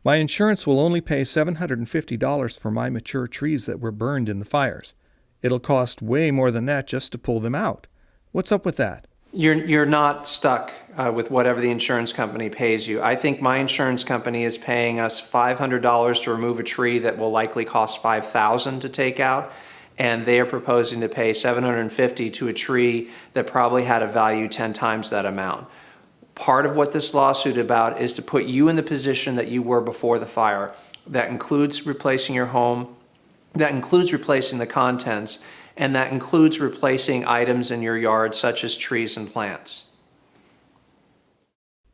My insurance will only pay $750 for my mature trees that were burned in the fires. It'll cost way more than that just to pull them out. What's up with that? You're not stuck with whatever the insurance company pays you. I think my insurance company is paying us $500 to remove a tree that will likely cost $5,000 to take out, and they are proposing to pay $750 to a tree that probably had a value 10 times that amount. Part of what this lawsuit is about is to put you in the position that you were before the fire. That includes replacing your home, that includes replacing the contents, and that includes replacing items in your yard such as trees and plants.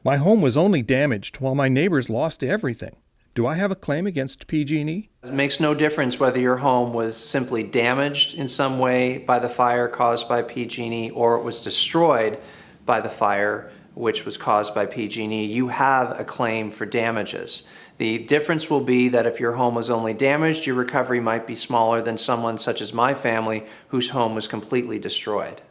My home was only damaged while my neighbors lost everything. Do I have a claim against PG&E? It makes no difference whether your home was simply damaged in some way by the fire caused by PG&E or it was destroyed by the fire which was caused by PG&E. You have a claim for damages. The difference will be that if your home was only damaged, your recovery might be smaller than someone such as my family whose home was completely destroyed.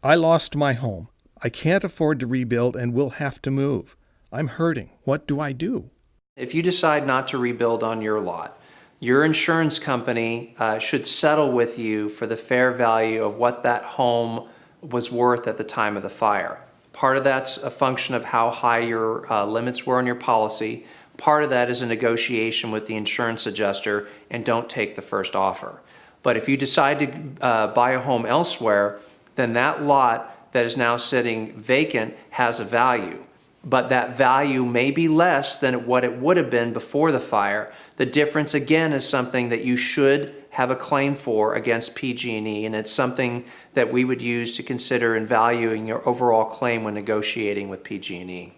I lost my home. I can't afford to rebuild and will have to move. I'm hurting. What do I do? If you decide not to rebuild on your lot, your insurance company should settle with you for the fair value of what that home was worth at the time of the fire. Part of that's a function of how high your limits were on your policy. Part of that is a negotiation with the insurance adjuster, and don't take the first offer. But if you decide to buy a home elsewhere, then that lot that is now sitting vacant has a value. But that value may be less than what it would have been before the fire. The difference, again, is something that you should have a claim for against PG&E, and it's something that we would use to consider in valuing your overall claim when negotiating with PG&E.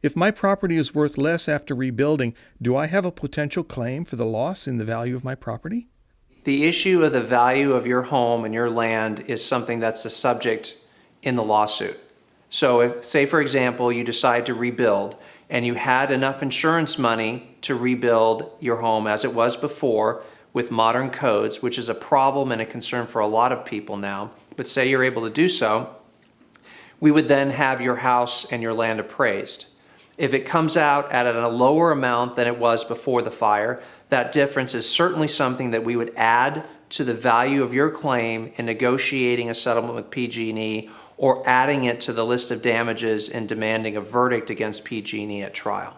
If my property is worth less after rebuilding, do I have a potential claim for the loss in the value of my property? The issue of the value of your home and your land is something that's a subject in the lawsuit. So if, say for example, you decide to rebuild and you had enough insurance money to rebuild your home as it was before with modern codes, which is a problem and a concern for a lot of people now, but say you're able to do so, we would then have your house and your land appraised. If it comes out at a lower amount than it was before the fire, that difference is certainly something that we would add to the value of your claim in negotiating a settlement with PG&E or adding it to the list of damages and demanding a verdict against PG&E at trial.